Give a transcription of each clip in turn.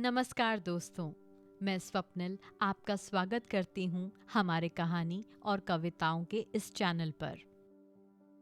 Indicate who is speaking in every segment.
Speaker 1: नमस्कार दोस्तों, मैं स्वप्निल आपका स्वागत करती हूँ हमारे कहानी और कविताओं के इस चैनल पर।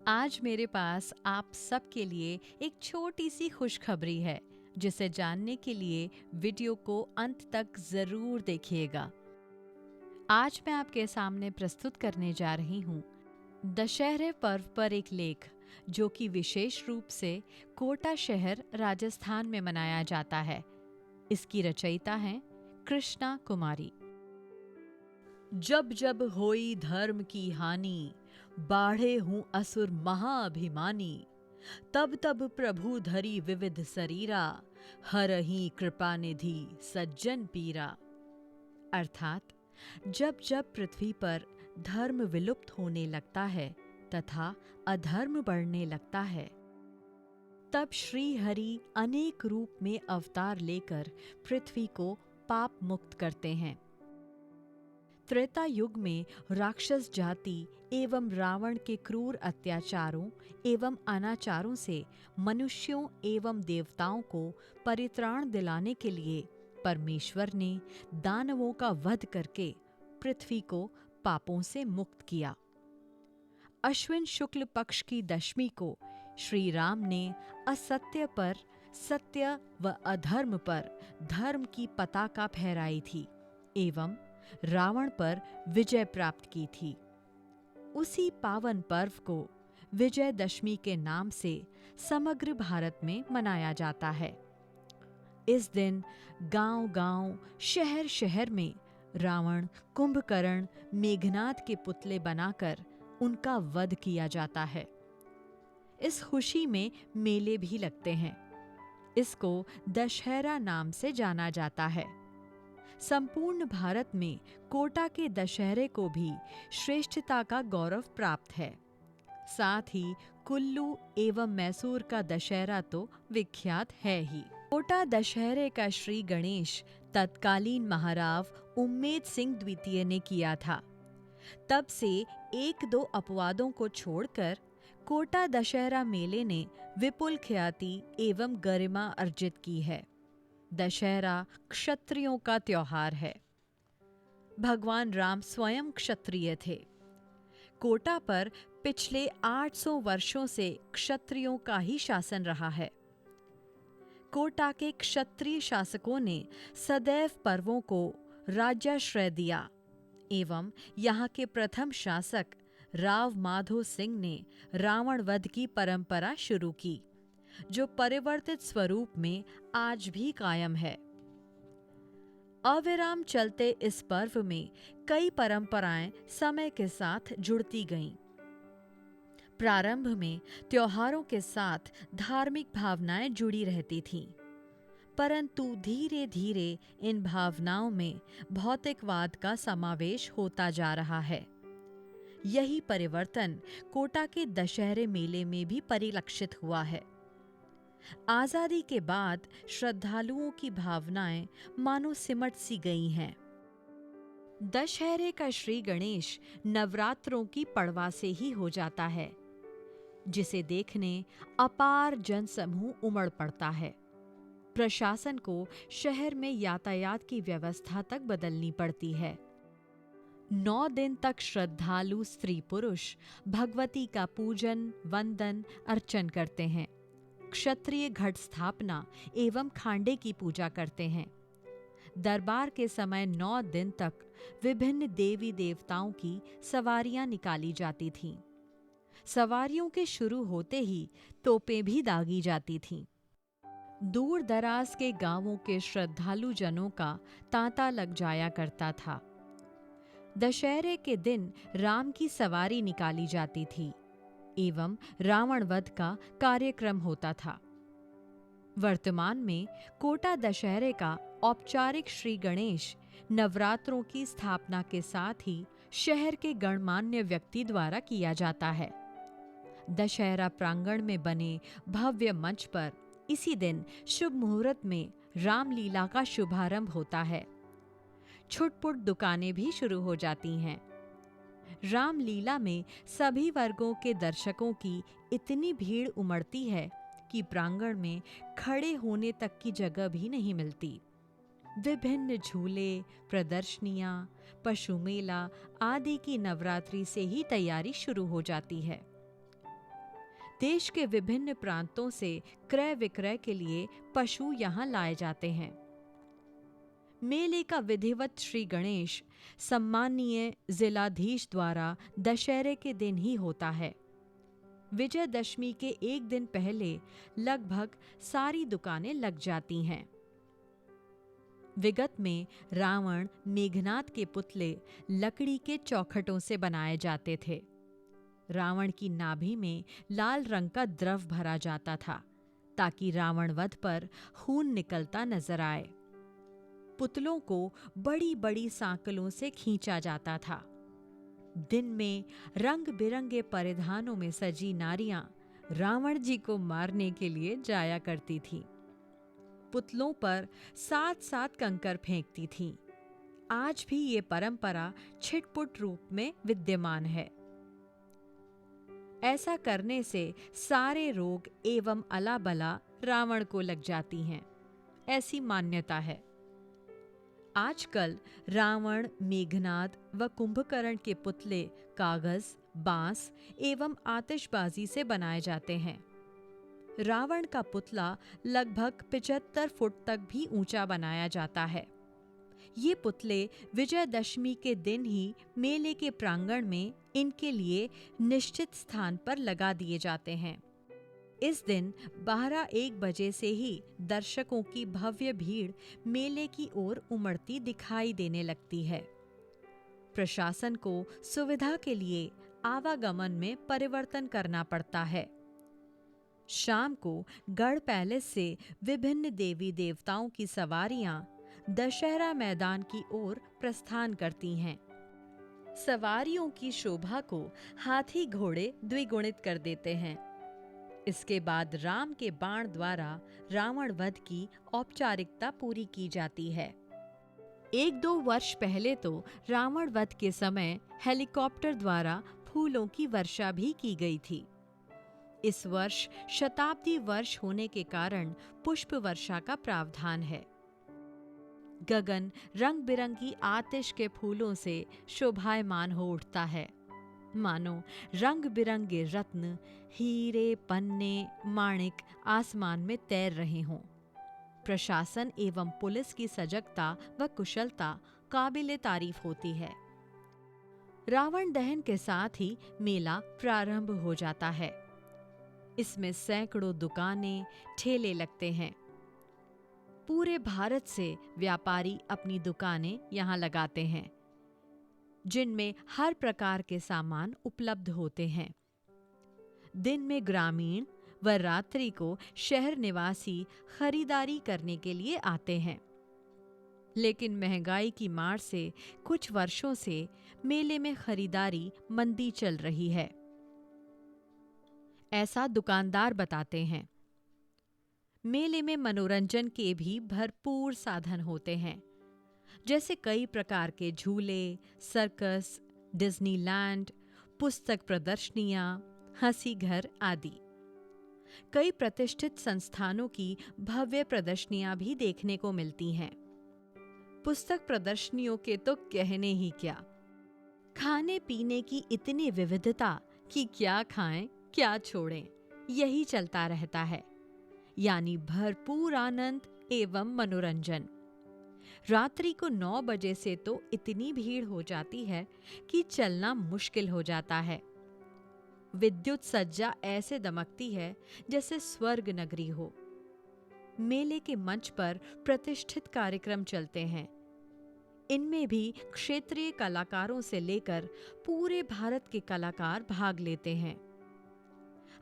Speaker 1: आज मेरे पास आप सबके लिए एक छोटी सी खुशखबरी है, जिसे जानने के लिए वीडियो को अंत तक जरूर देखिएगा। आज मैं आपके सामने प्रस्तुत करने जा रही हूँ दशहरे पर्व पर एक लेख, जो कि विशेष रूप से कोटा शहर राजस्थान में मनाया जाता है। इसकी रचयिता हैं कृष्णा कुमारी। जब जब होई धर्म की हानि, बाढ़े हूँ असुर महाअभिमानी। तब तब प्रभु धरी विविध शरीरा, हरहि कृपा निधि सज्जन पीरा। अर्थात जब जब पृथ्वी पर धर्म विलुप्त होने लगता है तथा अधर्म बढ़ने लगता है, तब श्री हरि अनेक रूप में अवतार लेकर पृथ्वी को पाप मुक्त करते हैं। त्रेता युग में राक्षस जाति एवं रावण के क्रूर अत्याचारों एवं अनाचारों से मनुष्यों एवं देवताओं को परित्राण दिलाने के लिए परमेश्वर ने दानवों का वध करके पृथ्वी को पापों से मुक्त किया। अश्विन शुक्ल पक्ष की दशमी को श्री राम ने असत्य पर सत्य व अधर्म पर धर्म की पताका फहराई थी एवं रावण पर विजय प्राप्त की थी। उसी पावन पर्व को विजयदशमी के नाम से समग्र भारत में मनाया जाता है। इस दिन गांव-गांव, शहर-शहर में रावण, कुंभकर्ण, मेघनाद के पुतले बनाकर उनका वध किया जाता है। इस खुशी में मेले भी लगते हैं। इसको दशहरा नाम से जाना जाता है। संपूर्ण भारत में कोटा के दशहरे को भी श्रेष्ठता का गौरव प्राप्त है। साथ ही कुल्लू एवं मैसूर का दशहरा तो विख्यात है ही। कोटा दशहरे का श्री गणेश तत्कालीन महाराव उम्मेद सिंह द्वितीय ने किया था। तब से एक दो अपवादों को छोड़कर कोटा दशहरा मेले ने विपुल ख्याति एवं गरिमा अर्जित की है। दशहरा क्षत्रियों का त्योहार है। भगवान राम स्वयं क्षत्रिय थे। कोटा पर पिछले 800 वर्षों से क्षत्रियों का ही शासन रहा है। कोटा के क्षत्रिय शासकों ने सदैव पर्वों को राज्याश्रय दिया एवं यहाँ के प्रथम शासक राव माधो सिंह ने रावण वध की परंपरा शुरू की, जो परिवर्तित स्वरूप में आज भी कायम है। अविराम चलते इस पर्व में कई परंपराएं समय के साथ जुड़ती गईं। प्रारंभ में त्योहारों के साथ धार्मिक भावनाएं जुड़ी रहती थीं, परंतु धीरे धीरे इन भावनाओं में भौतिकवाद का समावेश होता जा रहा है। यही परिवर्तन कोटा के दशहरे मेले में भी परिलक्षित हुआ है। आजादी के बाद श्रद्धालुओं की भावनाएं मानो सिमट सी गई हैं। दशहरे का श्री गणेश नवरात्रों की पड़वा से ही हो जाता है, जिसे देखने अपार जनसमूह उमड़ पड़ता है। प्रशासन को शहर में यातायात की व्यवस्था तक बदलनी पड़ती है। 9 दिन तक श्रद्धालु स्त्री पुरुष भगवती का पूजन, वंदन, अर्चन करते हैं। क्षत्रिय घट स्थापना एवं खांडे की पूजा करते हैं। दरबार के समय 9 दिन तक विभिन्न देवी देवताओं की सवारियां निकाली जाती थीं। सवारियों के शुरू होते ही तोपें भी दागी जाती थीं। दूर दराज के गांवों के श्रद्धालु जनों का तांता लग जाया करता था। दशहरे के दिन राम की सवारी निकाली जाती थी एवं रावण वध का कार्यक्रम होता था। वर्तमान में कोटा दशहरे का औपचारिक श्री गणेश नवरात्रों की स्थापना के साथ ही शहर के गणमान्य व्यक्ति द्वारा किया जाता है। दशहरा प्रांगण में बने भव्य मंच पर इसी दिन शुभ मुहूर्त में रामलीला का शुभारंभ होता है। छुटपुट दुकानें भी शुरू हो जाती हैं। रामलीला में सभी वर्गों के दर्शकों की इतनी भीड़ उमड़ती है कि प्रांगण में खड़े होने तक की जगह भी नहीं मिलती। विभिन्न झूले, प्रदर्शनियां, पशु मेला आदि की नवरात्रि से ही तैयारी शुरू हो जाती है। देश के विभिन्न प्रांतों से क्रय विक्रय के लिए पशु यहाँ लाए जाते हैं। मेले का विधिवत श्री गणेश सम्मानीय जिलाधीश द्वारा दशहरे के दिन ही होता है। विजयदशमी के एक दिन पहले लगभग सारी दुकानें लग जाती हैं। विगत में रावण, मेघनाद के पुतले लकड़ी के चौखटों से बनाए जाते थे। रावण की नाभि में लाल रंग का द्रव भरा जाता था ताकि रावण वध पर खून निकलता नजर आए। पुतलों को बड़ी बड़ी सांकलों से खींचा जाता था। दिन में रंग बिरंगे परिधानों में सजी नारियां रावण जी को मारने के लिए जाया करती थीं। पुतलों पर 7-7 कंकर फेंकती थीं। आज भी ये परंपरा छिटपुट रूप में विद्यमान है। ऐसा करने से सारे रोग एवं अलाबला रावण को लग जाती हैं, ऐसी मान्यता है। आजकल रावण, मेघनाद व कुंभकर्ण के पुतले कागज, बांस एवं आतिशबाजी से बनाए जाते हैं। रावण का पुतला लगभग 75 फुट तक भी ऊंचा बनाया जाता है। ये पुतले विजयदशमी के दिन ही मेले के प्रांगण में इनके लिए निश्चित स्थान पर लगा दिए जाते हैं। इस दिन 12-1 बजे से ही दर्शकों की भव्य भीड़ मेले की ओर उमड़ती दिखाई देने लगती है। प्रशासन को सुविधा के लिए आवागमन में परिवर्तन करना पड़ता है। शाम को गढ़ पैलेस से विभिन्न देवी देवताओं की सवारियां दशहरा मैदान की ओर प्रस्थान करती हैं। सवारियों की शोभा को हाथी घोड़े द्विगुणित कर देते हैं। इसके बाद राम के बाण द्वारा रावण वध की औपचारिकता पूरी की जाती है। 1-2 वर्ष पहले तो रावण वध के समय हेलीकॉप्टर द्वारा फूलों की वर्षा भी की गई थी। इस वर्ष शताब्दी वर्ष होने के कारण पुष्प वर्षा का प्रावधान है। गगन रंग बिरंगी आतिश के फूलों से शोभायमान हो उठता है, मानो रंग बिरंगे रत्न, हीरे, पन्ने, माणिक आसमान में तैर रहे हों। प्रशासन एवं पुलिस की सजगता व कुशलता काबिले तारीफ होती है। रावण दहन के साथ ही मेला प्रारंभ हो जाता है। इसमें सैकड़ों दुकानें, ठेले लगते हैं। पूरे भारत से व्यापारी अपनी दुकानें यहाँ लगाते हैं, जिनमें हर प्रकार के सामान उपलब्ध होते हैं। दिन में ग्रामीण व रात्रि को शहर निवासी खरीदारी करने के लिए आते हैं। लेकिन महंगाई की मार से कुछ वर्षों से मेले में खरीदारी मंदी चल रही है, ऐसा दुकानदार बताते हैं। मेले में मनोरंजन के भी भरपूर साधन होते हैं, जैसे कई प्रकार के झूले, सर्कस, डिज्नीलैंड, पुस्तक प्रदर्शनियां, हंसी घर आदि। कई प्रतिष्ठित संस्थानों की भव्य प्रदर्शनियां भी देखने को मिलती हैं। पुस्तक प्रदर्शनियों के तो कहने ही क्या, खाने पीने की इतनी विविधता कि क्या खाएं क्या छोड़ें, यही चलता रहता है। यानी भरपूर आनंद एवं मनोरंजन। रात्रि को 9 बजे से तो इतनी भीड़ हो जाती है कि चलना मुश्किल हो जाता है। विद्युत सज्जा ऐसे दमकती है जैसे स्वर्ग नगरी हो। मेले के मंच पर प्रतिष्ठित कार्यक्रम चलते हैं। इनमें भी क्षेत्रीय कलाकारों से लेकर पूरे भारत के कलाकार भाग लेते हैं।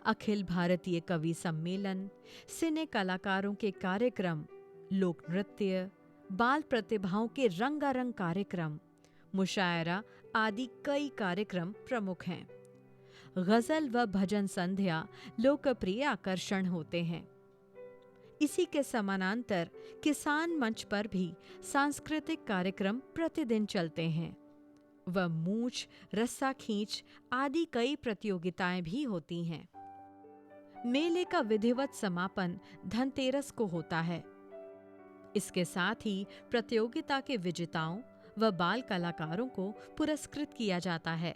Speaker 1: अखिल भारतीय कवि सम्मेलन, सिने कलाकारों के कार्यक्रम, लोक नृत्य, बाल प्रतिभाओं के रंगारंग कार्यक्रम, मुशायरा आदि कई कार्यक्रम प्रमुख हैं। गजल व भजन संध्या लोकप्रिय आकर्षण होते हैं। इसी के समानांतर किसान मंच पर भी सांस्कृतिक कार्यक्रम प्रतिदिन चलते हैं व मूछ, रस्सा खींच आदि कई प्रतियोगिताएं भी होती हैं। मेले का विधिवत समापन धनतेरस को होता है। इसके साथ ही प्रतियोगिता के विजेताओं व बाल कलाकारों को पुरस्कृत किया जाता है।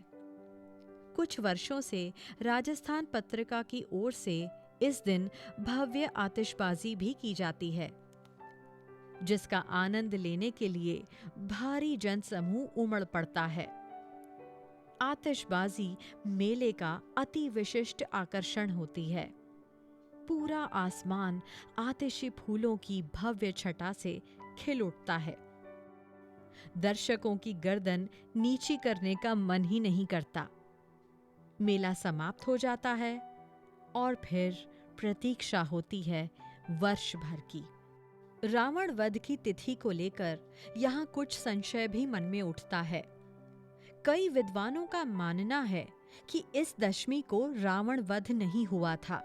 Speaker 1: कुछ वर्षों से राजस्थान पत्रिका की ओर से इस दिन भव्य आतिशबाजी भी की जाती है, जिसका आनंद लेने के लिए भारी जनसमूह उमड़ पड़ता है। आतिशबाजी मेले का अति विशिष्ट आकर्षण होती है। पूरा आसमान आतिशी फूलों की भव्य छटा से खिल उठता है। दर्शकों की गर्दन नीची करने का मन ही नहीं करता। मेला समाप्त हो जाता है और फिर प्रतीक्षा होती है वर्ष भर की। रावण वध की तिथि को लेकर यहाँ कुछ संशय भी मन में उठता है। कई विद्वानों का मानना है कि इस दशमी को रावण वध नहीं हुआ था।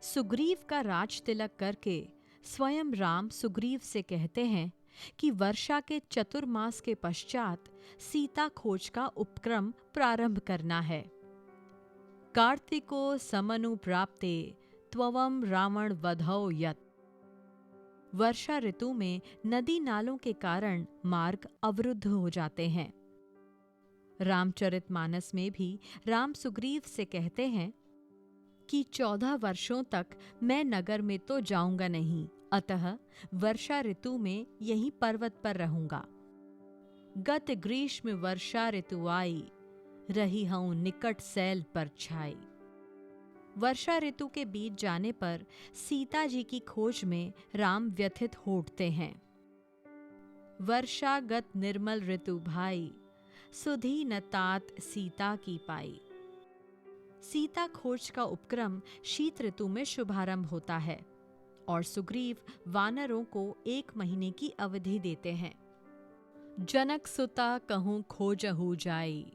Speaker 1: सुग्रीव का राज तिलक करके स्वयं राम सुग्रीव से कहते हैं कि वर्षा के चतुर्मास के पश्चात सीता खोज का उपक्रम प्रारंभ करना है। कार्तिको समनु प्राप्ते त्ववम रावण वधौ यत्। वर्षा ऋतु में नदी नालों के कारण मार्ग अवरुद्ध हो जाते हैं। रामचरितमानस में भी राम सुग्रीव से कहते हैं कि 14 वर्षों तक मैं नगर में तो जाऊंगा नहीं, अतः वर्षा ऋतु में यहीं पर्वत पर रहूंगा। गत ग्रीष्म वर्षा ऋतु आई, रही हूं निकट सैल पर छाई। वर्षा ऋतु के बीत जाने पर सीता जी की खोज में राम व्यथित हो उठते हैं। वर्षागत निर्मल ऋतु भाई, सुधी न तात सीता की पाई। सीता खोज का उपक्रम शीत ऋतु में शुभारंभ होता है और सुग्रीव वानरों को 1 महीने की अवधि देते हैं। जनक सुता कहूं खोजहु जाई,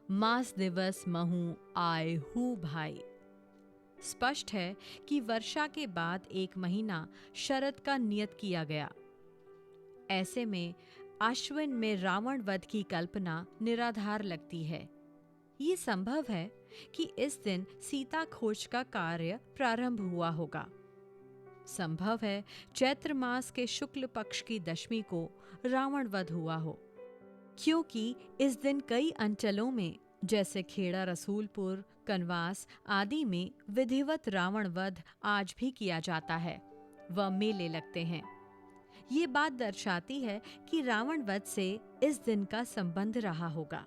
Speaker 1: मास दिवस महू आए हु भाई। स्पष्ट है कि वर्षा के बाद 1 महीना शरद का नियत किया गया। ऐसे में आश्विन में रावण वध की कल्पना निराधार लगती है। ये संभव है कि इस दिन सीता खोज का कार्य प्रारंभ हुआ होगा। संभव है चैत्र मास के शुक्ल पक्ष की दशमी को रावण वध हुआ हो, क्योंकि इस दिन कई अंचलों में जैसे खेड़ा रसूलपुर, कनवास आदि में विधिवत रावण वध आज भी किया जाता है व मेले लगते हैं। ये बात दर्शाती है कि रावण वध से इस दिन का संबंध रहा होगा।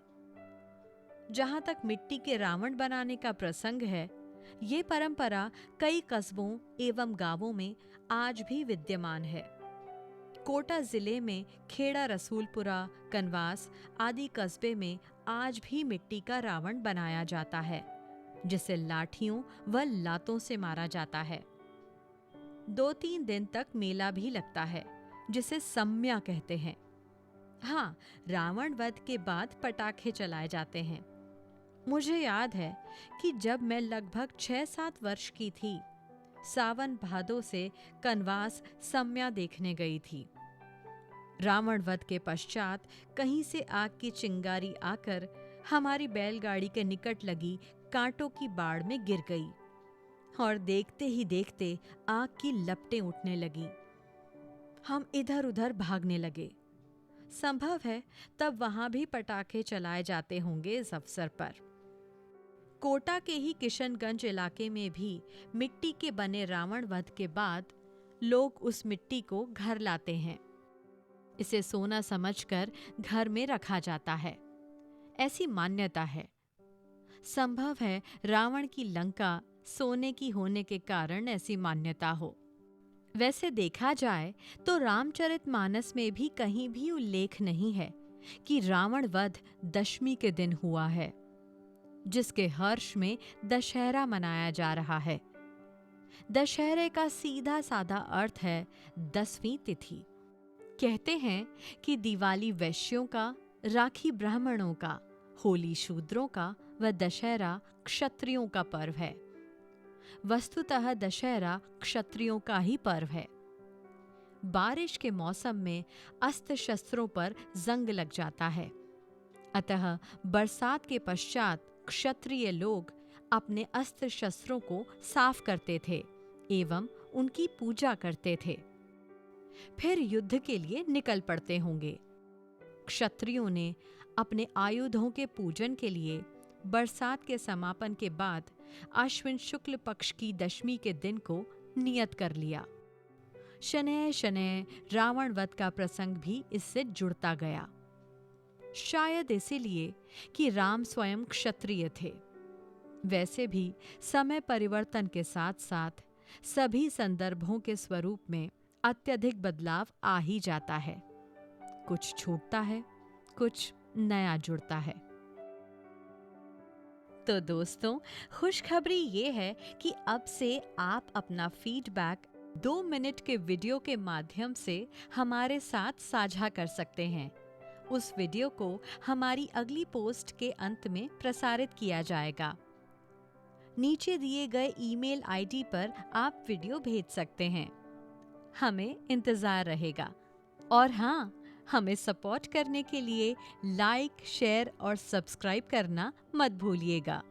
Speaker 1: जहां तक मिट्टी के रावण बनाने का प्रसंग है, ये परंपरा कई कस्बों एवं गांवों में आज भी विद्यमान है। कोटा जिले में खेड़ा रसूलपुरा, कनवास आदि कस्बे में आज भी मिट्टी का रावण बनाया जाता है, जिसे लाठियों व लातों से मारा जाता है। 2-3 दिन तक मेला भी लगता है, जिसे सम्या कहते हैं। हाँ, रावण वध के बाद पटाखे चलाए जाते हैं। मुझे याद है कि जब मैं लगभग 6-7 वर्ष की थी, सावन भादो से कनवास सम्या देखने गई थी। रावण वध के पश्चात कहीं से आग की चिंगारी आकर हमारी बैलगाड़ी के निकट लगी कांटों की बाड़ में गिर गई और देखते ही देखते आग की लपटें उठने लगी। हम इधर उधर भागने लगे। संभव है तब वहां भी पटाखे चलाए जाते होंगे इस अवसर पर। कोटा के ही किशनगंज इलाके में भी मिट्टी के बने रावण वध के बाद लोग उस मिट्टी को घर लाते हैं। इसे सोना समझकर घर में रखा जाता है, ऐसी मान्यता है। संभव है रावण की लंका सोने की होने के कारण ऐसी मान्यता हो। वैसे देखा जाए तो रामचरितमानस में भी कहीं भी उल्लेख नहीं है कि रावण वध दशमी के दिन हुआ है, जिसके हर्ष में दशहरा मनाया जा रहा है। दशहरे का सीधा साधा अर्थ है 10वीं तिथि। कहते हैं कि दिवाली वैश्यों का, राखी ब्राह्मणों का, होली शूद्रों का व दशहरा क्षत्रियों का पर्व है। वस्तुतः दशहरा क्षत्रियों का ही पर्व है। बारिश के मौसम में अस्त्र शस्त्रों पर जंग लग जाता है, अतः बरसात के पश्चात क्षत्रिय लोग अपने अस्त्र शस्त्रों को साफ करते थे एवं उनकी पूजा करते थे। फिर युद्ध के लिए निकल पड़ते होंगे। क्षत्रियों ने अपने आयुधों के पूजन के लिए बरसात के समापन के बाद आश्विन शुक्ल पक्ष की दशमी के दिन को नियत कर लिया। शनैः शनैः रावण वध का प्रसंग भी इससे जुड़ता गया, शायद इसीलिए कि राम स्वयं क्षत्रिय थे। वैसे भी समय परिवर्तन के साथ साथ सभी संदर्भों के स्वरूप में अत्यधिक बदलाव आ ही जाता है। कुछ छूटता है, कुछ नया जुड़ता है। तो दोस्तों, खुशखबरी ये है कि अब से आप अपना फीडबैक 2 मिनट के वीडियो के माध्यम से हमारे साथ साझा कर सकते हैं। उस वीडियो को हमारी अगली पोस्ट के अंत में प्रसारित किया जाएगा। नीचे दिए गए ईमेल आईडी पर आप वीडियो भेज सकते हैं। हमें इंतजार रहेगा। और हाँ, हमें सपोर्ट करने के लिए लाइक, शेयर और सब्सक्राइब करना मत भूलिएगा।